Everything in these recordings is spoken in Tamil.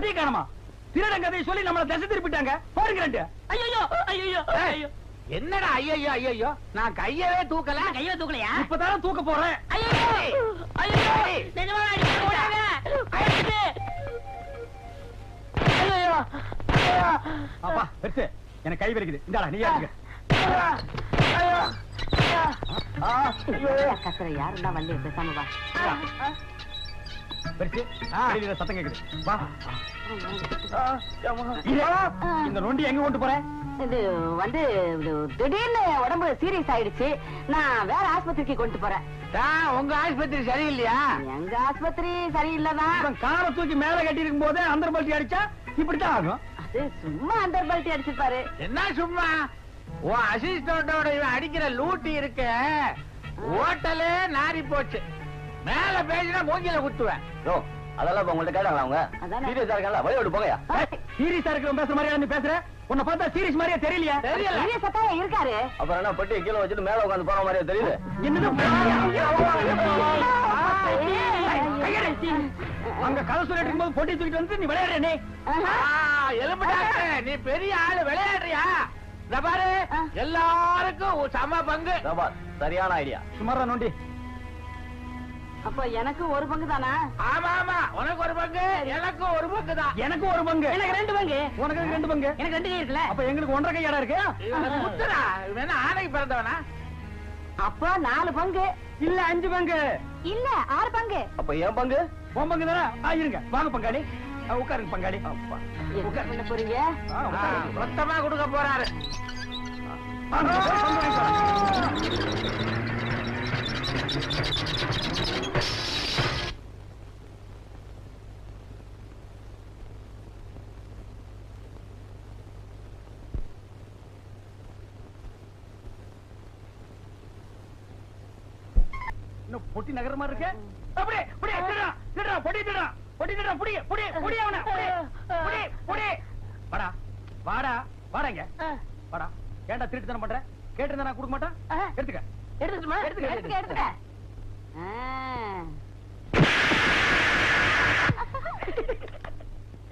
பட்டியை காணுமா? திருடன் கதையை சொல்லி நம்மள திசை திருப்பிட்டாங்க. போடுங்க. ஐயோ ஐயோ ஐயோ. என்னடா ஐயோ ஐயோ? நான் கையவே தூக்கல. கையவே தூக்கலையா? இப்பதான் தூக்க போறேன். ஐயோ ஐயோ. நிஜமா அடிச்சு போடாங்க. ஐயோ ஐயோ. அப்பா பெருசு எனக்கு கை வலிக்குது. இந்தாடா நீ ஏத்துக்க. ஐயோ ஐயோ. கசர யாருன்னா வந்து பேசாம வா. பெருசு வெளியில சத்தம் கேக்குது. வா. இந்த நொண்டி எங்க கொண்டு போறேன்? இது வந்து திடீர்னு உடம்பு சீரியஸ் ஆயிடுச்சு. நான் வேற ஆஸ்பத்திரிக்கு கொண்டு போறேன். உங்க ஆஸ்பத்திரி சரியில்லையா? எங்க ஆஸ்பத்திரி சரியில்லைதான். காரை தூக்கி மேல கட்டி இருக்கும் போதே அந்த பல்ட்டி அடிச்சா இப்படித்தான் ஆகும். அது சும்மா அந்த பல்ட்டி அடிச்சிருப்பாரு. என்ன சும்மா? உன் அசிஸ்டன்டோட இவன் அடிக்கிற லூட்டி இருக்க ஹோட்டலே நாரி போச்சு. மேல பேசினா மூஞ்சில குத்துவேன். அதெல்லாம் உங்கள்ட்ட கேட்டாங்களா? அவங்க சீரியஸா இருக்காங்களா? வழியோடு போங்கயா. சீரியஸா இருக்கிற பேசுற மாதிரியா நீ பேசுற? உன்னை பார்த்தா சீரியஸ் மாதிரியே தெரியலையா? சீரியஸா தான் இருக்காரு. அப்புறம் என்ன பெட்டியை கீழே வச்சுட்டு மேல உட்காந்து போற மாதிரியே தெரியுது? அங்க கதை சொல்லிட்டு இருக்கும்போது பொட்டி தூக்கிட்டு வந்து நீ விளையாடுறே. எலும்புடாக்க நீ பெரிய ஆளு விளையாடுறியா? பாரு எல்லாருக்கும் சம பங்கு. சரியான ஐடியா. சுமாரா நோண்டி. அப்ப எனக்கு ஒரு பங்கு தானா? ஆமா ஆமா, உனக்கு ஒரு பங்கு எனக்கு ஒரு பங்கு தான். எனக்கு ஒரு பங்கு. எனக்கு 2 பங்கு. உனக்கு 2 பங்கு. எனக்கு 2 கை இருக்குல்ல. அப்ப எங்களுக்கு 1.5 கை இடம் இருக்கு. குத்துறா வேணா ஆணைக்கு பிறந்தவனா? அப்ப 4 பங்கு. இல்ல 5 பங்கு. இல்ல 6 பங்கு. அப்ப என் பங்கு? உன் பங்கு தானே? இருங்க வாங்க பங்காளி. உட்காருங்க பங்காளி. என்ன பண்ண போறீங்க? மொத்தமா கொடுக்க போறாரு. இன்னும் பொட்டி நகர மாதிரி இருக்கு. அப்படியே அப்படியே திருடா பொட்டி திருடா பொட்டி திருடா புடி புடி புடி அவன புடி புடி. வாடா வாடா வாடங்க. வாடா. ஏன்டா திருட்டுத்தனம் பண்ற? கேட்டிருந்தா நான் கொடுக்க மாட்டேன். எடுத்துக்க. எடுத்துக்கமா? எடுத்துக்க எடுத்துக்க.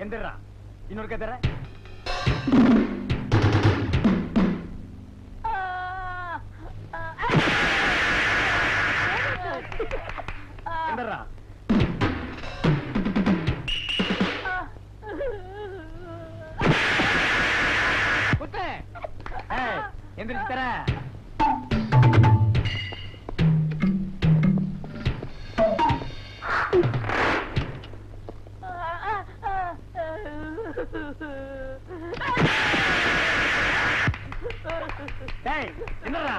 எந்திரா. இன்னொரு கதற. எந்திரா. குத்து. எந்திரிச்சு தர. என்னடா?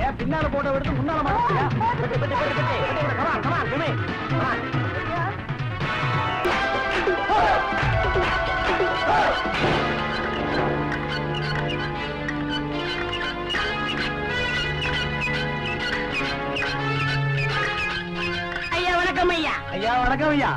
ஏன் பின்னால போட்ட விடுத்து முன்னால மாட்டியா? ஐயா வணக்கம் ஐயா. ஐயா வணக்கம் ஐயா.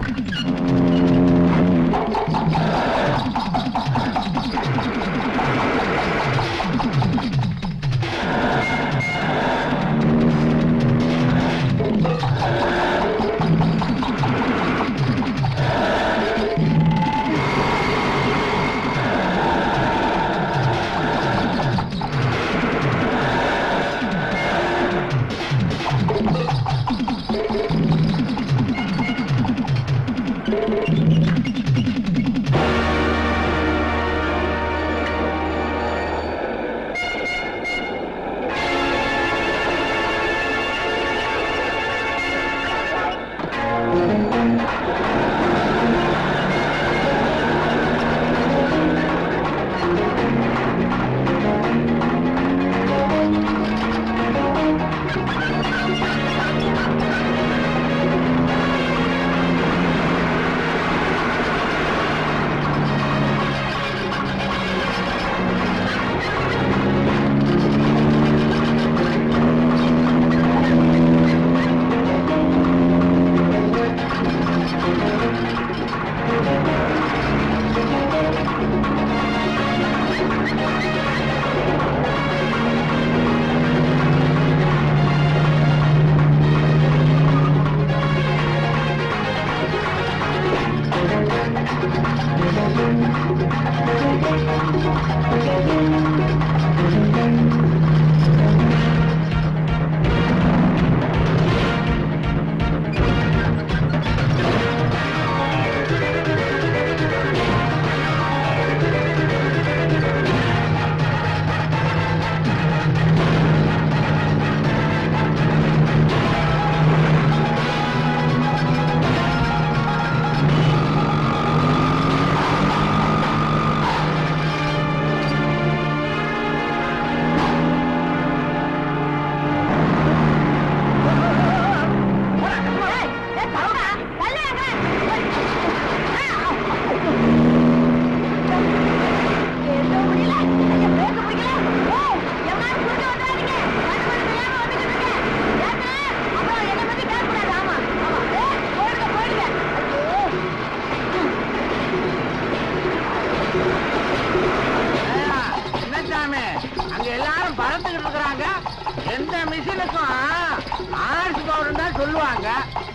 சொல்லுவாங்க.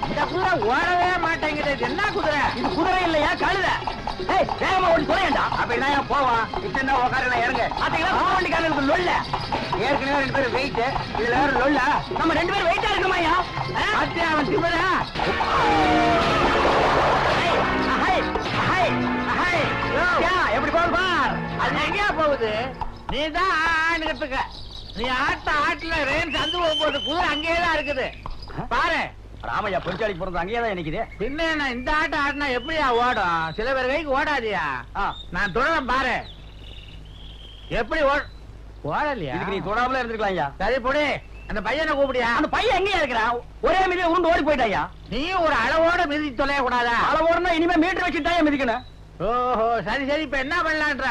இந்த குதிரை ஓடவே மாட்டேங்குது. என்ன குதிரை இது? குதிரை இல்லையா, கழுத. வேகமா ஓடி போயேண்டா. அப்படின்னா போவான். இப்படின்னா உட்கார இறங்க. பாத்தீங்களா வண்டிக்காரங்களுக்கு லொல்ல. ஏற்கனவே 2 பேரும் வெயிட். இதுல வேற லொல்ல. நம்ம 2 பேரும் வெயிட்டா இருக்குமாயா? பாத்தியா அவன் திமிரா? எப்படி போகுது பார். அது எங்கேயா போகுது? நீதான் ஆணுகிட்டு. நீ ஆட்டுல ரேன் சந்து போகும்போது குதிரை அங்கேயேதான் இருக்குது. பாரு ராமையா பொறிச்சாலிக்கு பிறந்த அங்கேயேதான் நினைக்குது. பின்ன இந்த ஆட்டம் ஆட்டினா எப்படியா ஓடும்? சில பேர் கைக்கு ஓடாதியா? நான் தொடரம் பாரு எப்படி ஓடலையா? நீ தொடாமல இருந்திருக்கலாம் ஐயா. சரி பொடி, அந்த பையனை கூப்பிடியா? அந்த பையன் எங்கேயா இருக்கிறான்? ஒரே மீதியை உருண்டு ஓடி போயிட்டாயா? நீயும் ஒரு அளவோட மிதி தொலைய கூடாதா? அளவோடனா இனிமே மீட்டர் வச்சுட்டாயா மிதிக்கணும். ஓஹோ சரி சரி, இப்ப என்ன பண்ணலான்ற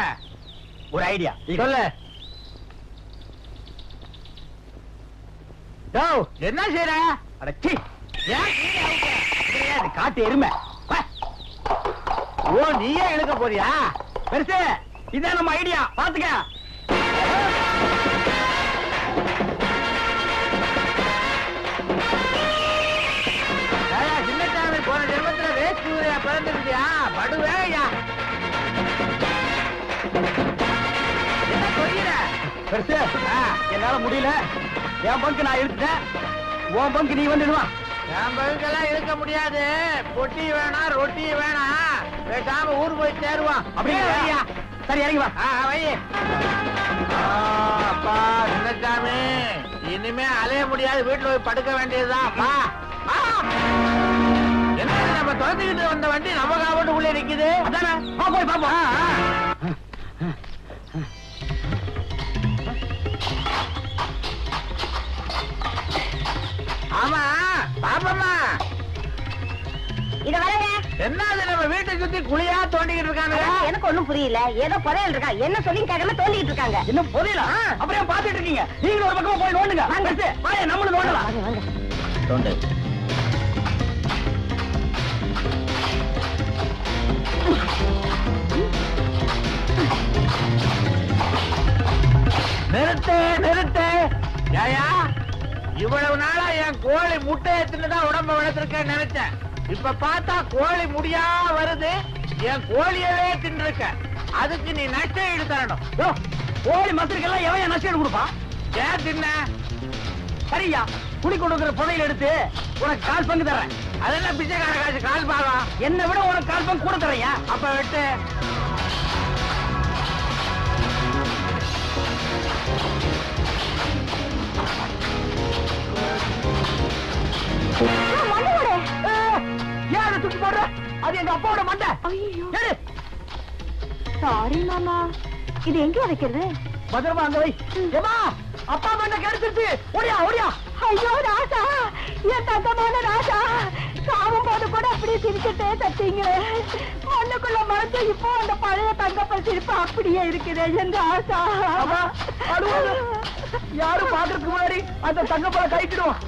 ஒரு ஐடியா சொல்லு. என்ன செய்யற? அடச்சி ஏன் காட்டு எருமை. ஓ நீயே இழுக்க போறியா? பெருசு இதான் நம்ம ஐடியா, பாத்துக்க. சின்னசாமி போன ஜென்மத்துல வேஸ்ட் ஊரையா பிறந்திருந்தியா? படுவேயா என்ன சொல்லிற? பெருசு என்னால முடியல. என் பங்கு நான் இழுத்துட்டேன், உன் பங்கு நீ வந்துடுவா. என் பங்குக்கெல்லாம் இழுக்க முடியாது. பொட்டி வேணா ரொட்டி வேணா, பேசாம ஊர் போய் சேருவான். அப்படியா? சரி இறங்கி வா. வை. அப்பா சின்னசாமி, இனிமே அலைய முடியாது. வீட்டுல போய் படுக்க வேண்டியதுதான். என்ன நம்ம துரத்திக்கிட்டு வந்த வண்டி நம்ம காவட்டு உள்ளே நிக்குது. அதானே, போய் பாப்போம். ஆமா பாப்பம்மா, இத வரங்க. என்னது நம்ம வீட்டை சுத்தி குழியா தோண்டிக்கிட்டு இருக்காங்க? எனக்கு ஒண்ணும் புரியல. ஏதோ புதையல் இருக்கா என்ன சொல்லி கேட்காம தோண்டிக்கிட்டு இருக்காங்க. என்ன புரியல? அப்புறம் பாத்துட்டு இருக்கீங்க. நீங்க ஒரு பக்கமா போய் நோண்டுங்க. நம்மளும் நோண்டலாம். தோண்டு. நிறுத்து நிறுத்து. ஏயா, இவ்வளவு நாளா என் கோழி முட்டையை தின்னுதான் உடம்ப வளர்த்திருக்கேன்னு நினைச்சேன். இப்ப பார்த்தா கோழி முடியா வருது. என் கோழியவே தின்னுருக்க. அதுக்கு நீ நஷ்ட ஈடு தரணும். கோழி மசருக்கெல்லாம் எவன் நஷ்ட ஈடு கொடுப்பான்? ஏன் தின்ன? சரியா, குடி கொடுக்கிற புதையில எடுத்து உனக்கு 1/4 பங்கு தர்றேன். அதெல்லாம் பிச்சைக்கார காசு. 1/4 பாகம். என்னை விட உனக்கு 1/4 பங்கு கூட தரையா? அப்ப விட்டு ஏன் அதை தூக்கி போடுற? அது எங்க அப்பாவோட மண்டை. ஏறு. சாரி மாமா, இது எங்க வைக்கிறது? பத்திரமா அங்க வை. ஏமா, அப்பா மண்டை கிடைச்சிருச்சு. ஓடியா ஓடியா. ஐயோ ராசா, என் தங்கமான ராசா, சாவும் போது கூட அப்படியே சிரிச்சுட்டே தட்டீங்களே. மண்ணுக்குள்ள மறைஞ்ச இப்போ அந்த பழைய தங்கப்ப சிரிப்பு அப்படியே இருக்குது எங்க ஆசா. யாரும் பாக்குறதுக்கு முன்னாடி அந்த தங்கப்பழ கைக்கிடுவோம்.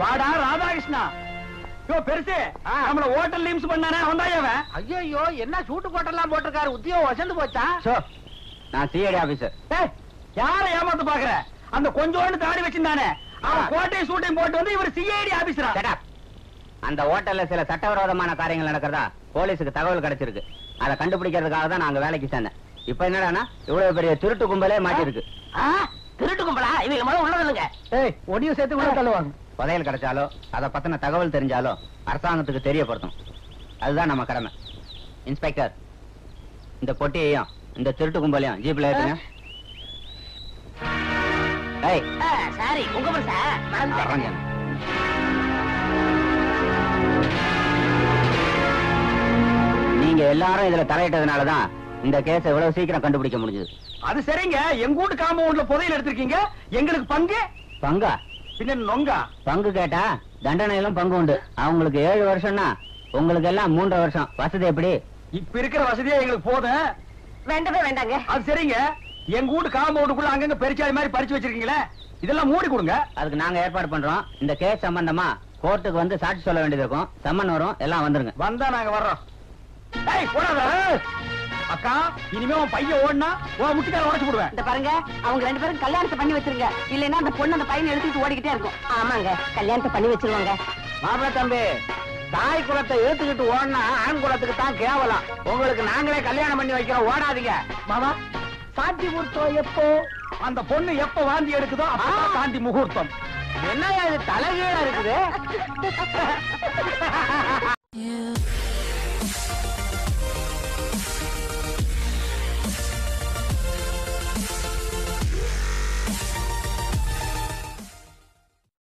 வாடா ராதாகிருஷ்ணா. யோ பெருசு, நம்மள ஹோட்டல் நிம்ஸ் பண்ணானே வந்தாயவன். ஐயோ என்ன சூட்டு கோட்டெல்லாம் போட்டிருக்காரு, உத்தியோகம் வசந்து போச்சா? நான் சிஐடி ஆபீசர். யார ஏமாத்து பாக்குற? அந்த கொஞ்சோண்டு தாடி வச்சிருந்தானே அவன் கோட்டையும் சூட்டையும் போட்டு வந்து இவர் சிஐடி ஆபீசரா? அந்த ஹோட்டல்ல சில சட்டவிரோதமான காரியங்கள் நடக்கிறதா போலீஸுக்கு தகவல் கிடைச்சிருக்கு. அதை கண்டுபிடிக்கிறதுக்காக தான் நாங்க வேலைக்கு சேர்ந்தேன். இப்ப என்னடானா இவ்வளவு பெரிய திருட்டு கும்பலே மாட்டி இருக்கு. திருட்டு கும்பலா? இவங்க முதல்ல உள்ள தள்ளுங்க. ஒடியும் சேர்த்து உள்ள தள்ளுவாங்க. புதையல் கிடைச்சாலோ அதை பத்தின தகவல் தெரிஞ்சாலோ அரசாங்கத்துக்கு தெரியப்படுத்தும். அதுதான் நம்ம கடமை. இன்ஸ்பெக்டர், இந்த பொட்டியையும் இந்த திருட்டு கும்பலையும் ஜீப்ல ஏத்துங்க. சாரி, உங்க மனசா நீங்க எல்லாரும் இதுல தலையிட்டதுனாலதான் இந்த கேஸை இவ்வளவு சீக்கிரம் கண்டுபிடிக்க முடிஞ்சது. அது சரிங்க, எங்க வீட்டு காம்பவுண்ட்ல புதையல் எடுத்திருக்கீங்க, எங்களுக்கு பங்கு? பங்கா? பின்ன நொங்கா? பங்கு கேட்டா தண்டனையிலும் பங்கு உண்டு. அவங்களுக்கு 7 வருஷம்னா உங்களுக்கு எல்லாம் 3 வருஷம். வசதி எப்படி? இப்ப இருக்கிற வசதியே எங்களுக்கு போதும். வேண்டவே வேண்டாங்க. அது சரிங்க, எங்க வீட்டு காம்பவுண்டுக்குள்ள அங்கங்க பெருச்சாடி மாதிரி பறிச்சு வச்சிருக்கீங்களே, இதெல்லாம் மூடி கொடுங்க. அதுக்கு நாங்க ஏற்பாடு பண்றோம். இந்த கேஸ் சம்பந்தமா கோர்ட்டுக்கு வந்து சாட்சி சொல்ல வேண்டியது இருக்கும். சம்மன் வரும், எல்லாம் வந்துருங்க. வந்தா நாங்க வர்றோம். ஏய் போடாத அக்கா, இனிமே உன் பையன் ஓடுனா உன் முட்டிக்கால உடைச்சு போடுவேன். இந்த பாருங்க, அவங்க 2 பேரும் கல்யாணத்தை பண்ணி வச்சிருங்க. இல்லைன்னா அந்த பொண்ணு அந்த பையனை எடுத்துட்டு ஓடிக்கிட்டே இருக்கும். ஆமாங்க, கல்யாணத்தை பண்ணி வச்சிருவாங்க. மாப்பிள தம்பி, தாய் குலத்தை ஏத்துக்கிட்டு ஓடினா ஆண் குலத்துக்கு தான் கேவலம். உங்களுக்கு நாங்களே கல்யாணம் பண்ணி வைக்கிறோம், ஓடாதீங்க. மாமா, சாந்தி முகூர்த்தம் எப்போ? அந்த பொண்ணு எப்ப வாந்தி எடுக்குதோ அப்பதான் சாந்தி முகூர்த்தம். என்ன இது தலைகீழ இருக்குது?